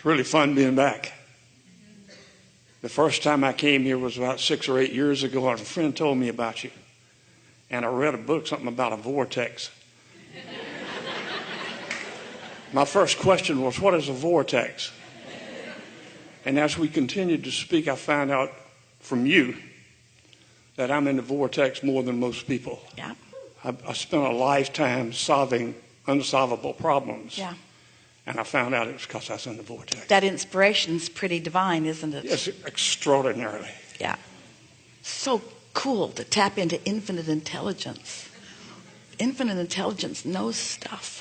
It's really fun being back. The first time I came here was about 6 or 8 years ago. A friend told me about you. And I read a book, something about a vortex. My first question was, what is a vortex? And as we continued to speak, I found out from you that I'm in the vortex more than most people. Yeah. I spent a lifetime solving unsolvable problems. Yeah. And I found out it was because I was in the vortex. That inspiration's pretty divine, isn't it? Yes, extraordinarily. Yeah. So cool to tap into infinite intelligence. Infinite intelligence knows stuff.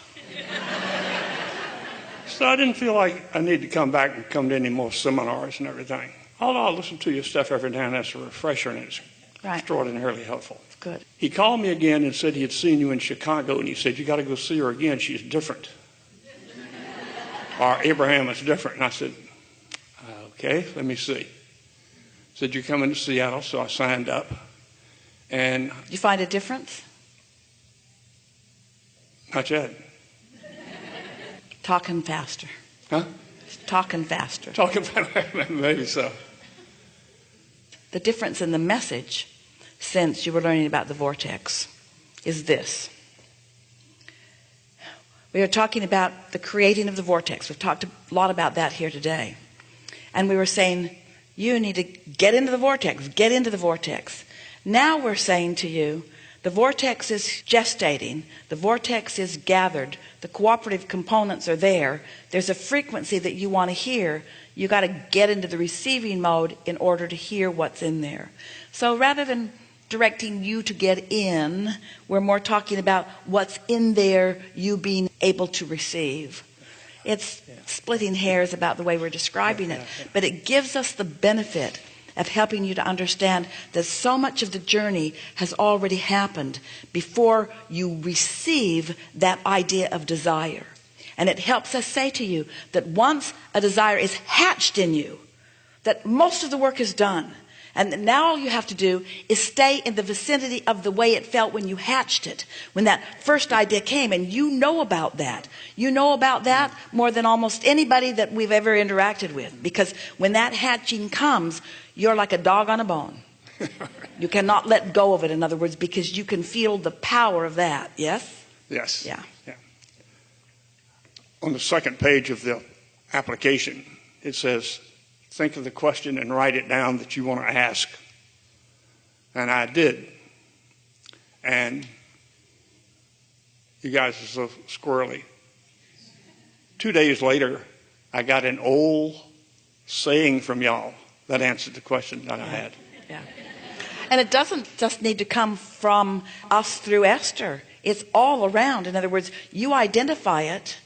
So I didn't feel like I needed to come back and come to any more seminars and everything. Although I listen to your stuff every now and then as a refresher, and it's extraordinarily helpful. Good. He called me again and said he had seen you in Chicago, and he said, you got to go see her again. She's different. Or Abraham is different. And I said, okay, let me see. He said, you're coming to Seattle, so I signed up. And you find a difference? Not yet. Talking faster. Huh? Talking faster. Talking faster, maybe so. The difference in the message since you were learning about the vortex is this. We are talking about the creating of the vortex. We've talked a lot about that here today. And we were saying, you need to get into the vortex, get into the vortex. Now we're saying to you, the vortex is gestating, the vortex is gathered, the cooperative components are there. There's a frequency that you want to hear. You got to get into the receiving mode in order to hear what's in there. So rather than directing you to get in, we're more talking about what's in there, you being able to receive. It's splitting hairs about the way we're describing it, but it gives us the benefit of helping you to understand that so much of the journey has already happened before you receive that idea of desire. And it helps us say to you that once a desire is hatched in you, that most of the work is done. And now all you have to do is stay in the vicinity of the way it felt when you hatched it, when that first idea came. And you know about that. You know about that more than almost anybody that we've ever interacted with. Because when that hatching comes, you're like a dog on a bone. You cannot let go of it, in other words, because you can feel the power of that. Yes? Yes. Yeah. On the second page of the application, it says, think of the question and write it down that you want to ask. And I did. And you guys are so squirrely. 2 days later, I got an old saying from y'all that answered the question that I had. Yeah. And it doesn't just need to come from us through Esther. It's all around. In other words, you identify it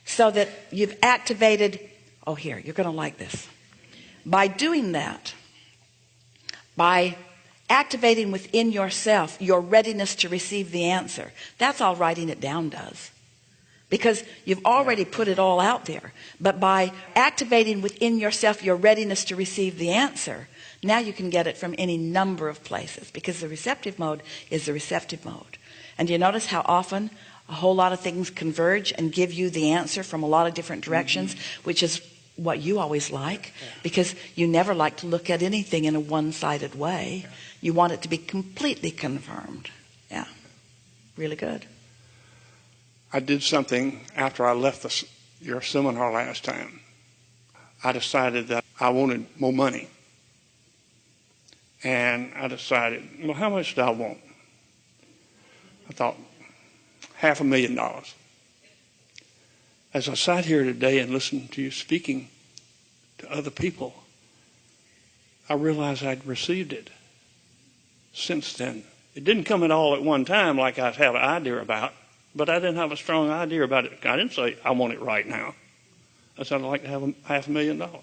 so that you've activated. Oh, here, you're going to like this. By doing that, by activating within yourself your readiness to receive the answer, that's all writing it down does. Because you've already put it all out there. But by activating within yourself your readiness to receive the answer, now you can get it from any number of places. Because the receptive mode is the receptive mode. And you notice how often a whole lot of things converge and give you the answer from a lot of different directions, which is what you always like, because you never like to look at anything in a one-sided way. You want it to be completely confirmed. Yeah, really good. I did something after I left your seminar last time. I decided that I wanted more money. And I decided, well, how much do I want? I thought, $500,000. As I sat here today and listened to you speaking to other people, I realized I'd received it since then. It didn't come at all at one time like I had an idea about, but I didn't have a strong idea about it. I didn't say, I want it right now. I said, I'd like to have $500,000.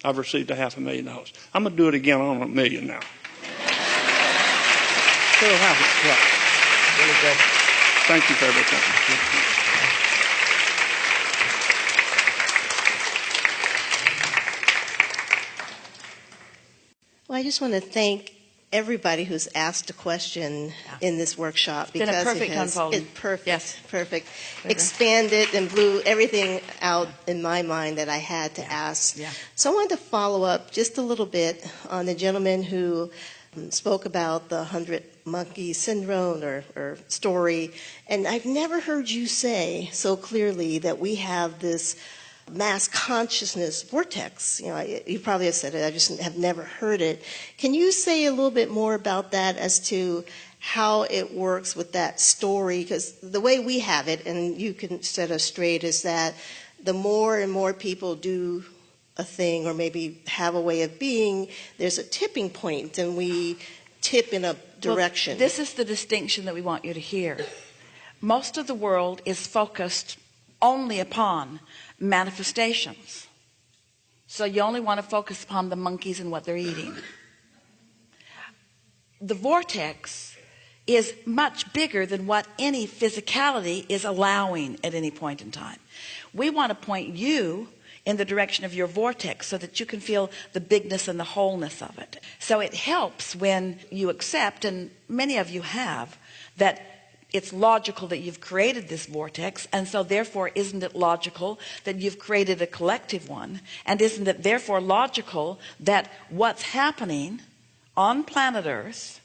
I've received $500,000. I'm going to do it again on $1 million now. So it'll happen. Yeah. Really good. Thank you for everything. Well, I just want to thank everybody who's asked a question in this workshop, It's been a perfect unfolding. It's perfect, Yes. perfect. Expanded and blew everything out in my mind that I had to ask. Yeah. So I wanted to follow up just a little bit on the gentleman who spoke about the 100 monkey syndrome or story. And I've never heard you say so clearly that we have this mass consciousness vortex. You probably have said it, I just have never heard it. Can you say a little bit more about that as to how it works with that story? Because the way we have it, and you can set us straight, is that the more and more people do a thing or maybe have a way of being, there's a tipping point and we tip in a direction. Well, this is the distinction that we want you to hear. Most of the world is focused only upon manifestations. So you only want to focus upon the monkeys and what they're eating. The vortex is much bigger than what any physicality is allowing at any point in time. We want to point you in the direction of your vortex so that you can feel the bigness and the wholeness of it. So it helps when you accept, and many of you have, that it's logical that you've created this vortex, and so therefore isn't it logical that you've created a collective one, and isn't it therefore logical that what's happening on planet Earth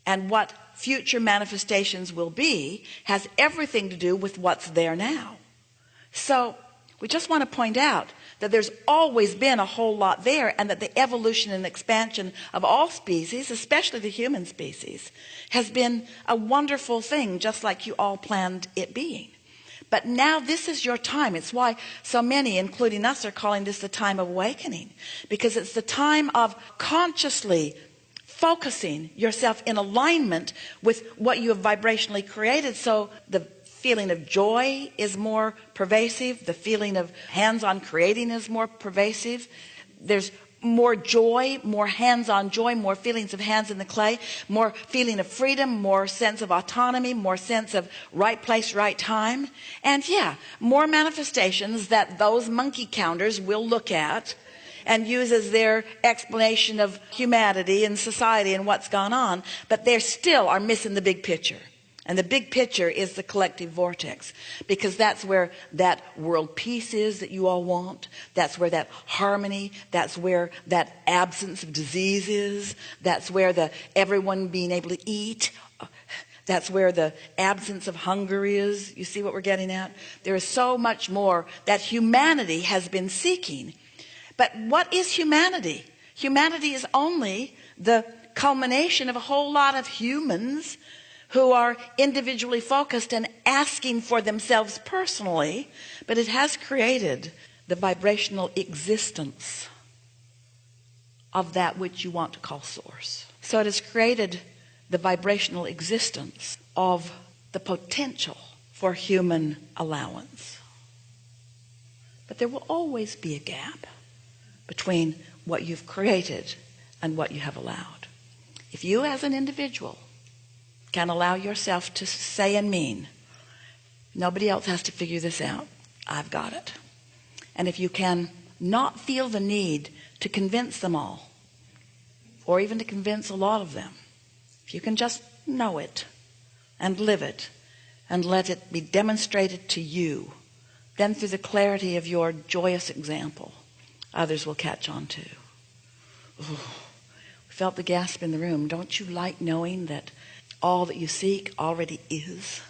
and what future manifestations will be has everything to do with what's there now. So we just want to point out that there's always been a whole lot there, and that the evolution and expansion of all species, especially the human species, has been a wonderful thing, just like you all planned it being. But now this is your time. It's why so many, including us, are calling this the time of awakening, because it's the time of consciously focusing yourself in alignment with what you have vibrationally created. So the feeling of joy is more pervasive. The feeling of hands-on creating is more pervasive. There's more joy, more hands-on joy, more feelings of hands in the clay, more feeling of freedom, more sense of autonomy, more sense of right place, right time. And more manifestations that those monkey counters will look at and use as their explanation of humanity and society and what's gone on. But they still are missing the big picture. And the big picture is the collective vortex, because that's where that world peace is that you all want. That's where that harmony, that's where that absence of disease is. That's where the everyone being able to eat. That's where the absence of hunger is. You see what we're getting at? There is so much more that humanity has been seeking. But what is humanity? Humanity is only the culmination of a whole lot of humans who are individually focused and asking for themselves personally, but it has created the vibrational existence of that which you want to call source. So it has created the vibrational existence of the potential for human allowance. But there will always be a gap between what you've created and what you have allowed. If you as an individual can allow yourself to say and mean, nobody else has to figure this out, I've got it. And if you can not feel the need to convince them all, or even to convince a lot of them, if you can just know it and live it and let it be demonstrated to you, then through the clarity of your joyous example, others will catch on too. Ooh, we felt the gasp in the room. Don't you like knowing that all that you seek already is,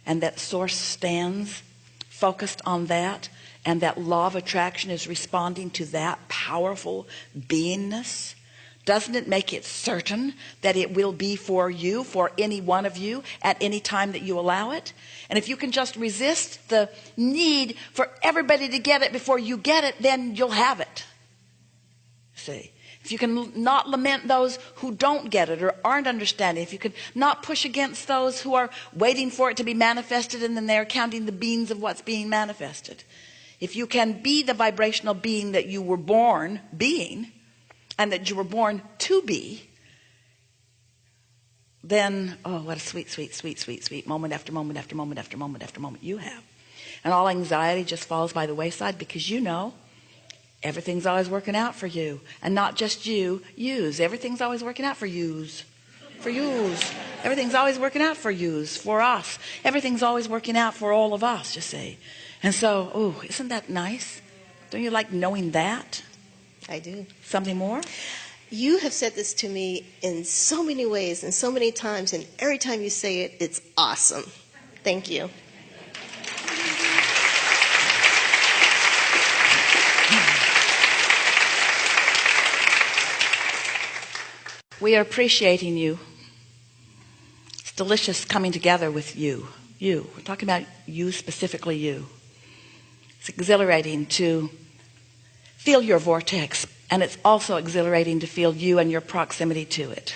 and that source stands focused on that, and that law of attraction is responding to that powerful beingness? Doesn't it make it certain that it will be for you, for any one of you, at any time that you allow it? And if you can just resist the need for everybody to get it before you get it, then you'll have it. See? If you can not lament those who don't get it or aren't understanding, if you can not push against those who are waiting for it to be manifested and then they're counting the beans of what's being manifested. If you can be the vibrational being that you were born being and that you were born to be, then, oh, what a sweet, sweet, sweet, sweet, sweet moment after moment after moment after moment after moment you have. And all anxiety just falls by the wayside, because you know Everything's always working out for you. And not just yous. Everything's always working out for yous. For yous. Everything's always working out for yous, for us. Everything's always working out for all of us, you see. And so, oh, isn't that nice? Don't you like knowing that? I do. Something more? You have said this to me in so many ways and so many times, and every time you say it, it's awesome. Thank you. We are appreciating you. It's delicious coming together with you. You. We're talking about you, specifically you. It's exhilarating to feel your vortex, and it's also exhilarating to feel you and your proximity to it.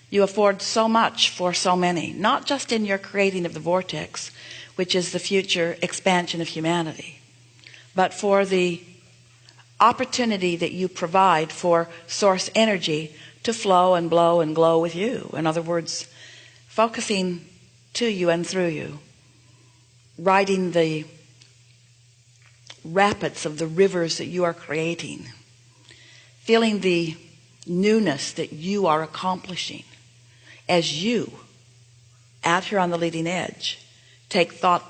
You afford so much for so many, not just in your creating of the vortex, which is the future expansion of humanity, but for the opportunity that you provide for source energy to flow and blow and glow with you. In other words, focusing to you and through you, riding the rapids of the rivers that you are creating, feeling the newness that you are accomplishing as you, out here on the leading edge, take thought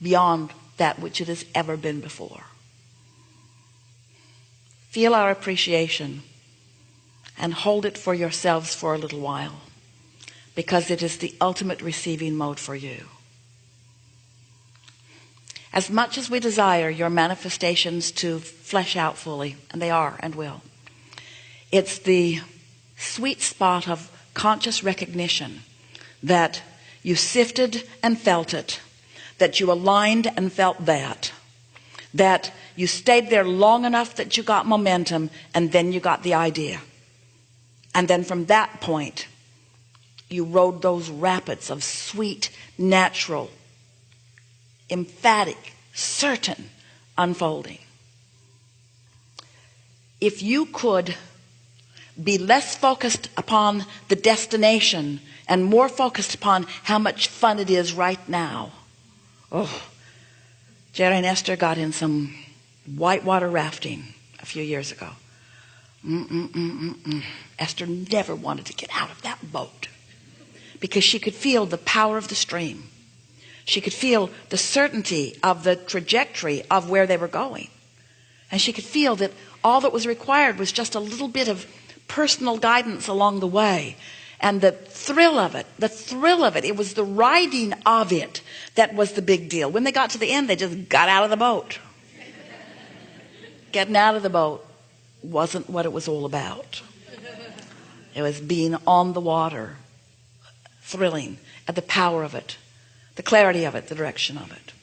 beyond that which it has ever been before. Feel our appreciation and hold it for yourselves for a little while, because it is the ultimate receiving mode for you. As much as we desire your manifestations to flesh out fully, and they are and will, it's the sweet spot of conscious recognition that you sifted and felt it, that you aligned and felt that you stayed there long enough that you got momentum, and then you got the idea. And then from that point, you rode those rapids of sweet, natural, emphatic, certain unfolding. If you could be less focused upon the destination and more focused upon how much fun it is right now. Oh, Jerry and Esther got in some whitewater rafting a few years ago. Esther never wanted to get out of that boat because she could feel the power of the stream. She could feel the certainty of the trajectory of where they were going. And she could feel that all that was required was just a little bit of personal guidance along the way. And the thrill of it, it was the riding of it that was the big deal. When they got to the end, they just got out of the boat. Getting out of the boat wasn't what it was all about. It was being on the water, thrilling at the power of it, the clarity of it, the direction of it.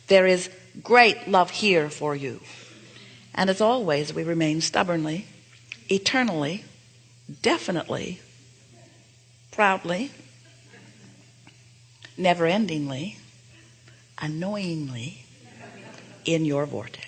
There is great love here for you. And as always, we remain stubbornly, eternally, definitely, proudly, never-endingly, annoyingly in your vortex.